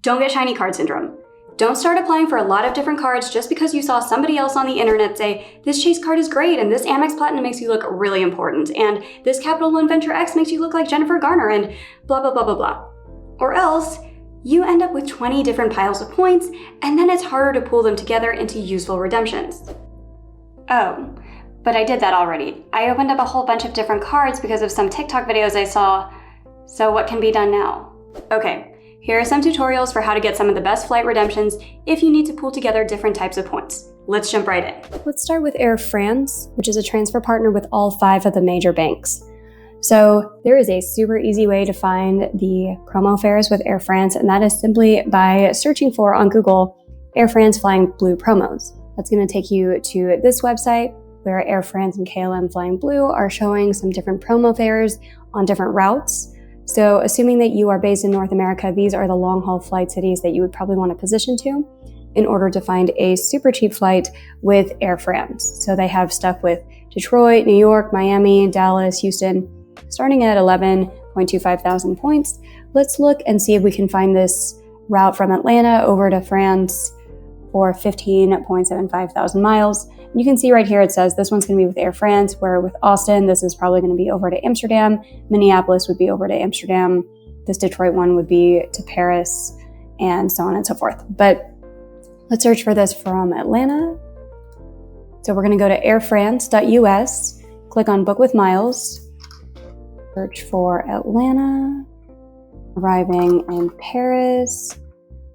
Don't get shiny card syndrome. Don't start applying for a lot of different cards just because you saw somebody else on the internet say, this Chase card is great, and this Amex Platinum makes you look really important, and this Capital One Venture X makes you look like Jennifer Garner, and blah, blah, blah, blah, blah. Or else, you end up with 20 different piles of points, and then it's harder to pull them together into useful redemptions. Oh, but I did that already. I opened up a whole bunch of different cards because of some TikTok videos I saw, so what can be done now? Okay. Here are some tutorials for how to get some of the best flight redemptions if you need to pull together different types of points. Let's jump right in. Let's start with Air France, which is a transfer partner with all 5 of the major banks. So there is a super easy way to find the promo fares with Air France, and that is simply by searching for on Google Air France Flying Blue promos. That's going to take you to this website where Air France and KLM Flying Blue are showing some different promo fares on different routes. So assuming that you are based in North America, these are the long-haul flight cities that you would probably want to position to in order to find a super cheap flight with Air France. So they have stuff with Detroit, New York, Miami, Dallas, Houston, starting at 11.25 thousand points. Let's look and see if we can find this route from Atlanta over to France for 15.75 thousand miles. You can see right here it says this one's going to be with Air France, where with Austin, this is probably going to be over to Amsterdam. Minneapolis would be over to Amsterdam. This Detroit one would be to Paris, and so on and so forth. But let's search for this from Atlanta. So we're going to go to airfrance.us, click on Book with Miles, search for Atlanta, arriving in Paris.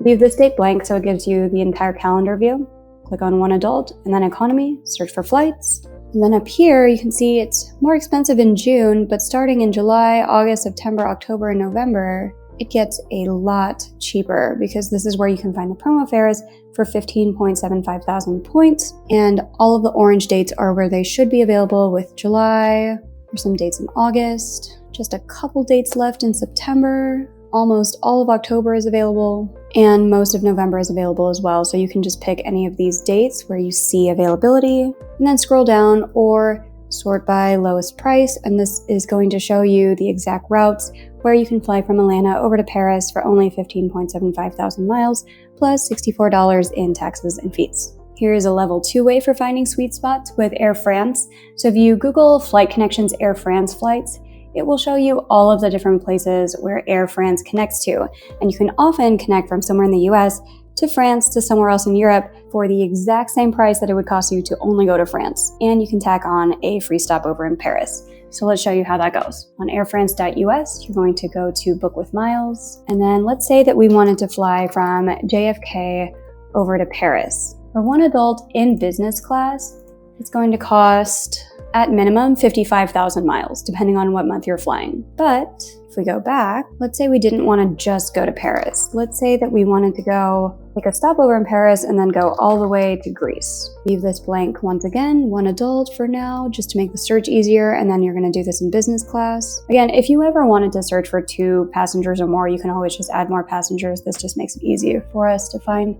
Leave this date blank so it gives you the entire calendar view. Click on one adult and then economy, search for flights. And then up here, you can see it's more expensive in June, but starting in July, August, September, October, and November, it gets a lot cheaper because this is where you can find the promo fares for 15.75 thousand points. And all of the orange dates are where they should be available with July. There's some dates in August, just a couple dates left in September. Almost all of October is available, and most of November is available as well. So you can just pick any of these dates where you see availability, and then scroll down or sort by lowest price. And this is going to show you the exact routes where you can fly from Atlanta over to Paris for only 15.75 thousand miles, plus $64 in taxes and fees. Here is a level 2 way for finding sweet spots with Air France. So if you Google Flight Connections Air France flights, it will show you all of the different places where Air France connects to. And you can often connect from somewhere in the US to France to somewhere else in Europe for the exact same price that it would cost you to only go to France. And you can tack on a free stopover in Paris. So let's show you how that goes. On airfrance.us, you're going to go to Book with Miles. And then let's say that we wanted to fly from JFK over to Paris. For one adult in business class, it's going to cost at minimum 55,000 miles, depending on what month you're flying. But if we go back, let's say we didn't want to just go to Paris. Let's say that we wanted to go take a stopover in Paris and then go all the way to Greece. Leave this blank once again, one adult for now, just to make the search easier, and then you're going to do this in business class. Again, if you ever wanted to search for 2 passengers or more, you can always just add more passengers. This just makes it easier for us to find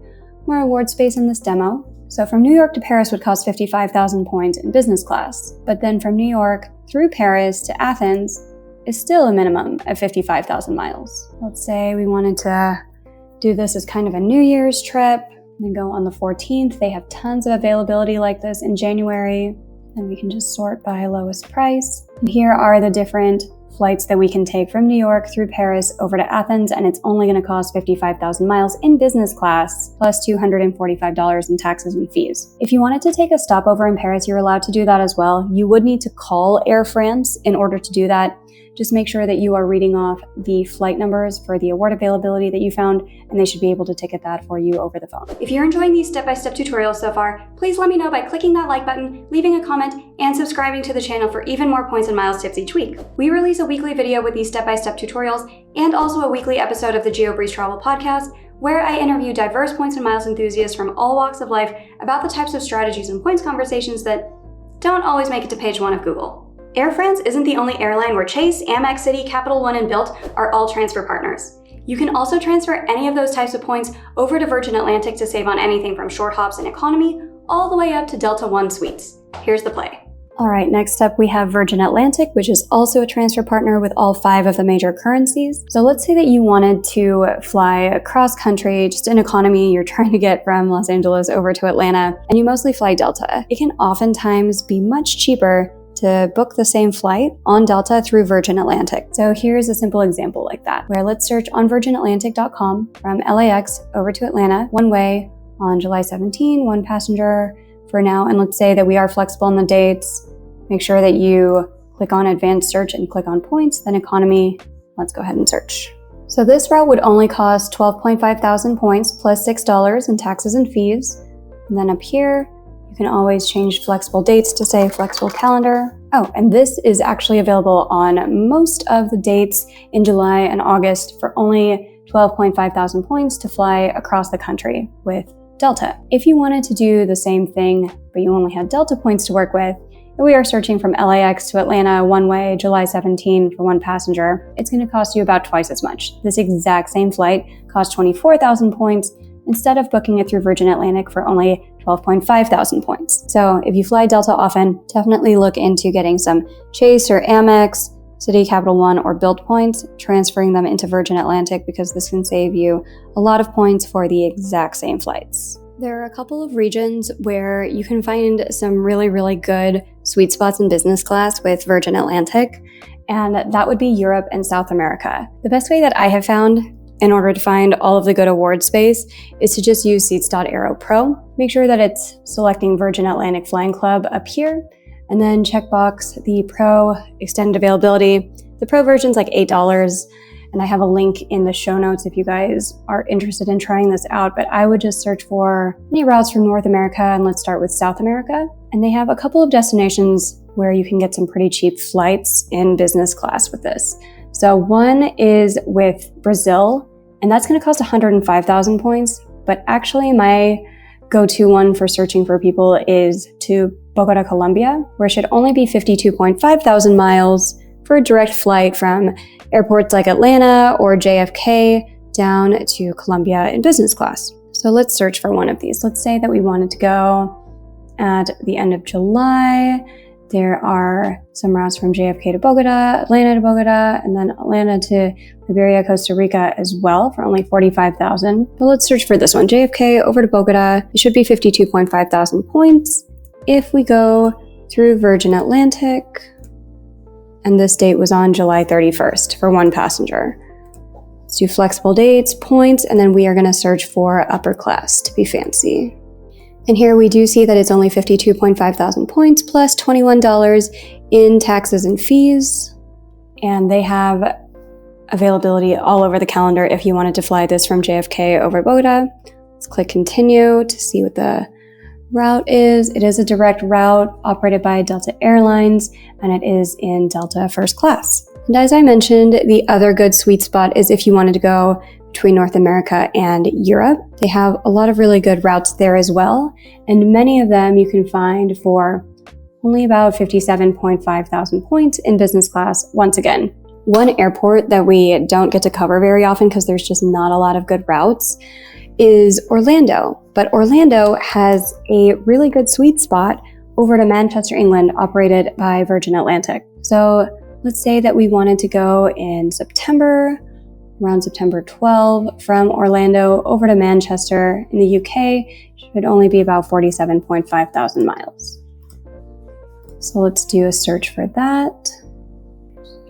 more award space in this demo. So from New York to Paris would cost 55,000 points in business class, but then from New York through Paris to Athens is still a minimum of 55,000 miles. Let's say we wanted to do this as kind of a New Year's trip, and then go on the 14th. They have tons of availability like this in January. Then we can just sort by lowest price. And here are the different flights that we can take from New York through Paris over to Athens, and it's only going to cost 55,000 miles in business class, plus $245 in taxes and fees. If you wanted to take a stopover in Paris, you're allowed to do that as well. You would need to call Air France in order to do that. Just make sure that you are reading off the flight numbers for the award availability that you found, and they should be able to ticket that for you over the phone. If you're enjoying these step-by-step tutorials so far, please let me know by clicking that like button, leaving a comment, and subscribing to the channel for even more points and miles tips each week. We release a weekly video with these step-by-step tutorials, and also a weekly episode of the GeoBreeze Travel Podcast, where I interview diverse points and miles enthusiasts from all walks of life about the types of strategies and points conversations that don't always make it to page 1 of Google. Air France isn't the only airline where Chase, Amex, Citi, Capital One, and Bilt are all transfer partners. You can also transfer any of those types of points over to Virgin Atlantic to save on anything from short hops and economy all the way up to Delta One suites. Here's the play. All right, next up we have Virgin Atlantic, which is also a transfer partner with all 5 of the major currencies. So let's say that you wanted to fly across country, just in economy, you're trying to get from Los Angeles over to Atlanta, and you mostly fly Delta. It can oftentimes be much cheaper to book the same flight on Delta through Virgin Atlantic. So here's a simple example like that, where let's search on virginatlantic.com from LAX over to Atlanta, one way on July 17, 1 passenger for now. And let's say that we are flexible on the dates. Make sure that you click on advanced search and click on points, then economy. Let's go ahead and search. So this route would only cost 12.5 thousand points plus $6 in taxes and fees. And then up here, you can always change flexible dates to say flexible calendar. Oh, and this is actually available on most of the dates in July and August for only 12.5 thousand points to fly across the country with Delta. If you wanted to do the same thing, but you only had Delta points to work with, we are searching from LAX to Atlanta one way, July 17 for 1 passenger. It's going to cost you about twice as much. This exact same flight costs 24,000 points instead of booking it through Virgin Atlantic for only 12.5 thousand points. So if you fly Delta often, definitely look into getting some Chase or Amex, Citi, Capital One, or Bilt points, transferring them into Virgin Atlantic because this can save you a lot of points for the exact same flights. There are a couple of regions where you can find some really, really good sweet spots in business class with Virgin Atlantic, and that would be Europe and South America. The best way that I have found in order to find all of the good award space is to just use Seats.aero Pro. Make sure that it's selecting Virgin Atlantic Flying Club up here, and then checkbox the Pro extended availability. The Pro version's like $8, and I have a link in the show notes if you guys are interested in trying this out, but I would just search for any routes from North America, and let's start with South America. And they have a couple of destinations where you can get some pretty cheap flights in business class with this. So one is with Brazil, and that's going to cost 105,000 points, but actually my go-to one for searching for people is to Bogota, Colombia, where it should only be 52.5 thousand miles for a direct flight from airports like Atlanta or JFK down to Colombia in business class. So let's search for one of these. Let's say that we wanted to go at the end of July. There are some routes from JFK to Bogota, Atlanta to Bogota, and then Atlanta to Liberia, Costa Rica as well for only 45,000. But let's search for this one, JFK over to Bogota. It should be 52.5 thousand points. If we go through Virgin Atlantic, and this date was on July 31st for 1 passenger. Let's do flexible dates, points, and then we are gonna search for upper class to be fancy. And here we do see that it's only 52.5 thousand points plus $21 in taxes and fees. And they have availability all over the calendar if you wanted to fly this from JFK over Bogota. Let's click continue to see what the route is. It is a direct route operated by Delta Airlines, and it is in Delta first class. And as I mentioned, the other good sweet spot is if you wanted to go between North America and Europe. They have a lot of really good routes there as well, and many of them you can find for only about 57.5 thousand points in business class once again. One airport that we don't get to cover very often because there's just not a lot of good routes is Orlando. But Orlando has a really good sweet spot over to Manchester, England, operated by Virgin Atlantic. So let's say that we wanted to go in September, around September 12, from Orlando over to Manchester in the UK. Should only be about 47.5 thousand miles. So let's do a search for that.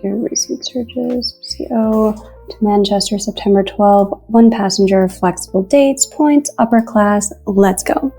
Here, recent searches, CO to Manchester, September 12, 1 passenger, flexible dates, points, upper class, let's go.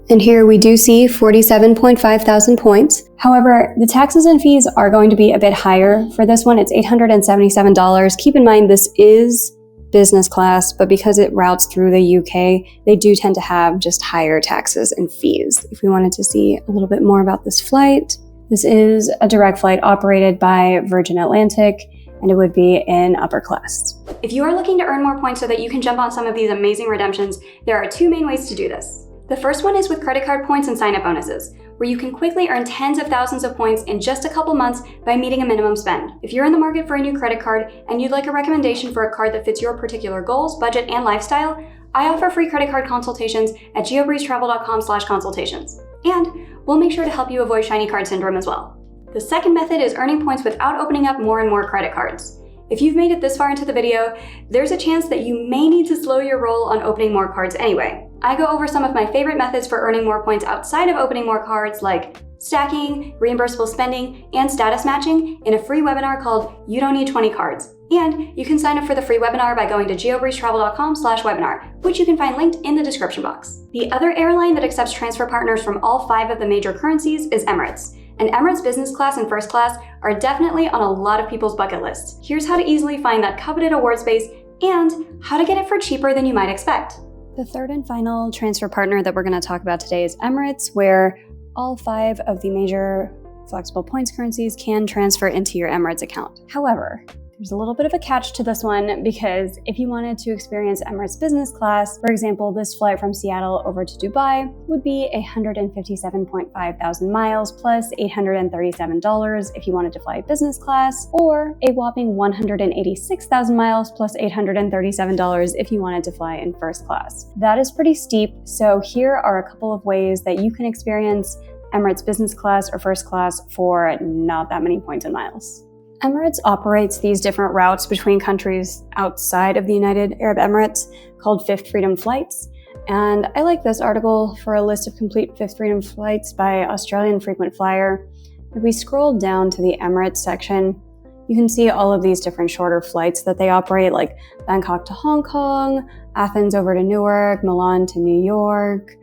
And here we do see 47.5 thousand points. However, the taxes and fees are going to be a bit higher. For this one, it's $877. Keep in mind, this is business class, but because it routes through the UK, they do tend to have just higher taxes and fees. If we wanted to see a little bit more about this flight, this is a direct flight operated by Virgin Atlantic, and it would be in upper class. If you are looking to earn more points so that you can jump on some of these amazing redemptions, there are 2 main ways to do this. The first one is with credit card points and sign-up bonuses, where you can quickly earn tens of thousands of points in just a couple months by meeting a minimum spend. If you're in the market for a new credit card and you'd like a recommendation for a card that fits your particular goals, budget, and lifestyle, I offer free credit card consultations at geobreezetravel.com/consultations. And we'll make sure to help you avoid shiny card syndrome as well. The second method is earning points without opening up more and more credit cards. If you've made it this far into the video, there's a chance that you may need to slow your roll on opening more cards anyway. I go over some of my favorite methods for earning more points outside of opening more cards, like stacking, reimbursable spending, and status matching in a free webinar called You Don't Need 20 Cards. And you can sign up for the free webinar by going to geobreezetravel.com/webinar, which you can find linked in the description box. The other airline that accepts transfer partners from all 5 of the major currencies is Emirates. And Emirates business class and first class are definitely on a lot of people's bucket lists. Here's how to easily find that coveted award space and how to get it for cheaper than you might expect. The third and final transfer partner that we're going to talk about today is Emirates, where all 5 of the major flexible points currencies can transfer into your Emirates account. However, there's a little bit of a catch to this one, because if you wanted to experience Emirates business class, for example, this flight from Seattle over to Dubai would be 157.5 thousand miles plus $837 if you wanted to fly business class, or a whopping 186,000 miles plus $837 if you wanted to fly in first class. That is pretty steep, so here are a couple of ways that you can experience Emirates business class or first class for not that many points and miles. Emirates operates these different routes between countries outside of the United Arab Emirates called Fifth Freedom Flights. And I like this article for a list of complete Fifth Freedom Flights by Australian frequent flyer. If we scroll down to the Emirates section, you can see all of these different shorter flights that they operate, like Bangkok to Hong Kong, Athens over to Newark, Milan to New York,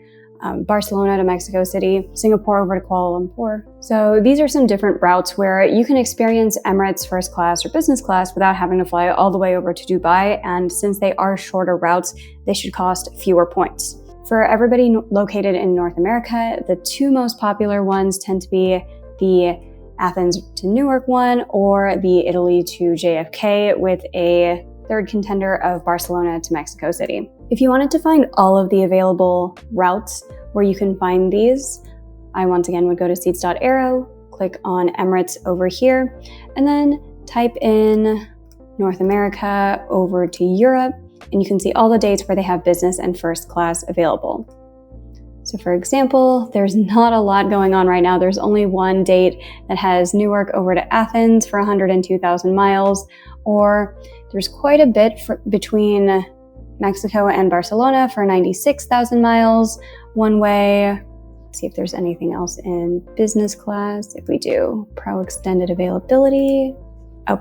Barcelona to Mexico City, Singapore over to Kuala Lumpur. So these are some different routes where you can experience Emirates first class or business class without having to fly all the way over to Dubai. And since they are shorter routes, they should cost fewer points. For everybody located in North America, the 2 most popular ones tend to be the Athens to Newark one or the Italy to JFK, with a third contender of Barcelona to Mexico City. If you wanted to find all of the available routes where you can find these, I once again would go to Seats.aero, click on Emirates over here, and then type in North America over to Europe, and you can see all the dates where they have business and first class available. So for example, there's not a lot going on right now. There's only one date that has Newark over to Athens for 102,000 miles, or there's quite a bit between Mexico and Barcelona for 96,000 miles one way. Let's see if there's anything else in business class. If we do Pro extended availability,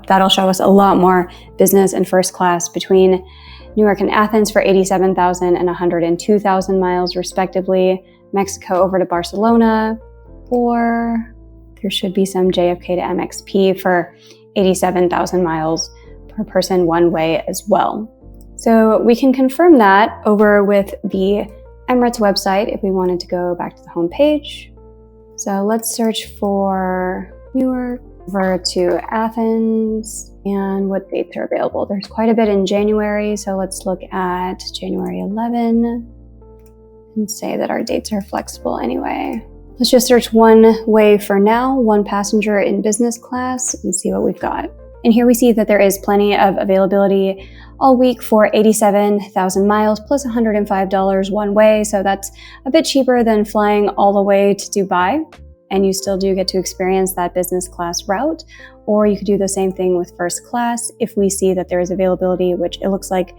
that'll show us a lot more business and first class between Newark and Athens for 87,000 and 102,000 miles respectively. Mexico over to Barcelona, or there should be some JFK to MXP for 87,000 miles per person one way as well. So we can confirm that over with the Emirates website if we wanted to go back to the home page. So let's search for Newark over to Athens and what dates are available. There's quite a bit in January, so let's look at January 11 and say that our dates are flexible anyway. Let's just search one way for now, one passenger in business class, and see what we've got. And here we see that there is plenty of availability all week for 87,000 miles plus $105 one way. So that's a bit cheaper than flying all the way to Dubai. And you still do get to experience that business class route. Or you could do the same thing with first class if we see that there is availability, which it looks like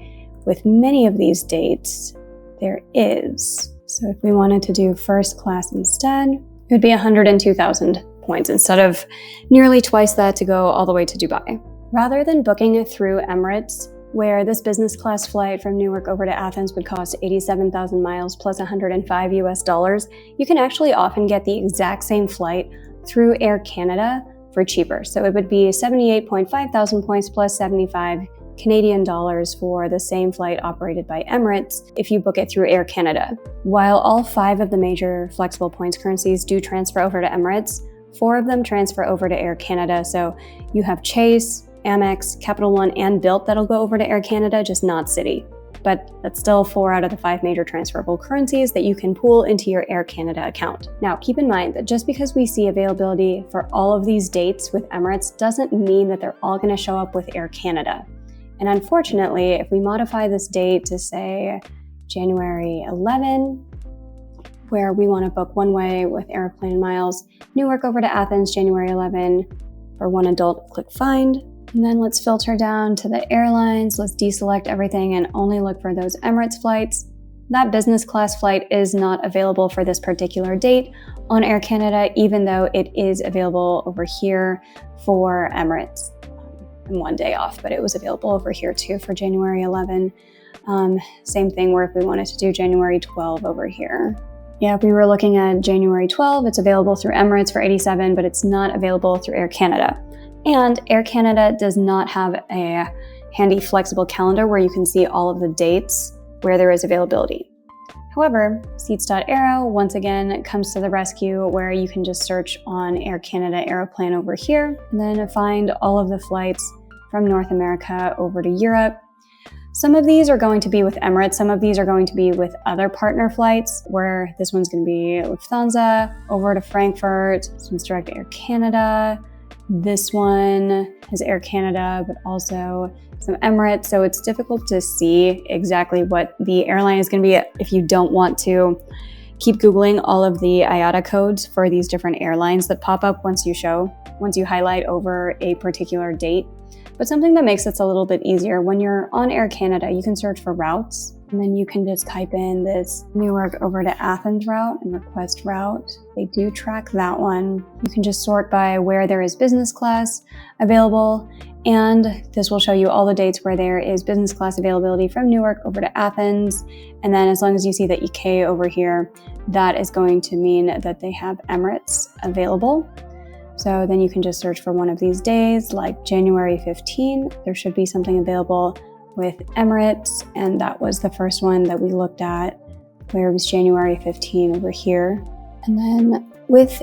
with many of these dates, there is. So if we wanted to do first class instead, it would be 102,000 points instead of nearly twice that to go all the way to Dubai. Rather than booking it through Emirates, where this business class flight from Newark over to Athens would cost 87,000 miles plus $105 US, you can actually often get the exact same flight through Air Canada for cheaper. So it would be 78.5 thousand points plus 75 Canadian dollars for the same flight operated by Emirates if you book it through Air Canada. While all 5 of the major flexible points currencies do transfer over to Emirates, 4 of them transfer over to Air Canada. So you have Chase, Amex, Capital One, and Bilt that'll go over to Air Canada, just not Citi. But that's still 4 out of the 5 major transferable currencies that you can pool into your Air Canada account. Now, keep in mind that just because we see availability for all of these dates with Emirates doesn't mean that they're all going to show up with Air Canada. And unfortunately, if we modify this date to say January 11, where we want to book one way with airplane and miles. Newark over to Athens, January 11. For one adult, click find. And then let's filter down to the airlines. Let's deselect everything and only look for those Emirates flights. That business class flight is not available for this particular date on Air Canada, even though it is available over here for Emirates. And one day off, but it was available over here too for January 11. Same thing where if we wanted to do January 12 over here. Yeah, if we were looking at January 12, it's available through Emirates for 87, but it's not available through Air Canada. And Air Canada does not have a handy flexible calendar where you can see all of the dates where there is availability. However, Seats.aero once again comes to the rescue where you can just search on Air Canada Aeroplan over here and then find all of the flights from North America over to Europe. Some of these are going to be with Emirates, some of these are going to be with other partner flights, where this one's going to be Lufthansa over to Frankfurt. This one's direct Air Canada. This one has Air Canada, but also some Emirates, so it's difficult to see exactly what the airline is going to be if you don't want to keep Googling all of the IATA codes for these different airlines that pop up once you highlight over a particular date. But something that makes this a little bit easier, when you're on Air Canada, you can search for routes, and then you can just type in this Newark over to Athens route and request route. They do track that one. You can just sort by where there is business class available, and this will show you all the dates where there is business class availability from Newark over to Athens. And then as long as you see the EK over here, that is going to mean that they have Emirates available. So then you can just search for one of these days, like January 15. There should be something available with Emirates, and that was the first one that we looked at, where it was January 15 over here. And then with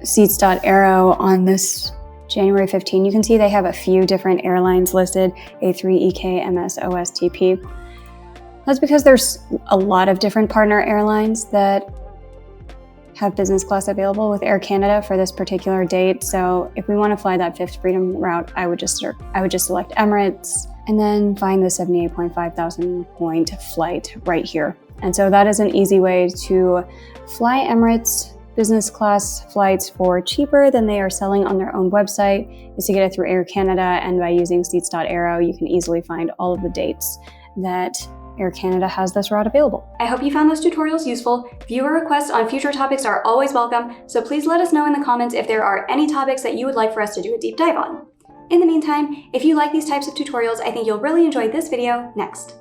Seats.aero on this January 15, you can see they have a few different airlines listed, A3, EK, MS, OSTP. That's because there's a lot of different partner airlines that have business class available with Air Canada for this particular date. So if we want to fly that Fifth Freedom route, I would just select Emirates and then find the 78.5 thousand point flight right here. And so that is an easy way to fly Emirates business class flights for cheaper than they are selling on their own website, is to get it through Air Canada. And by using Seats.aero, you can easily find all of the dates that Air Canada has this route available. I hope you found those tutorials useful. Viewer requests on future topics are always welcome, so please let us know in the comments if there are any topics that you would like for us to do a deep dive on. In the meantime, if you like these types of tutorials, I think you'll really enjoy this video next.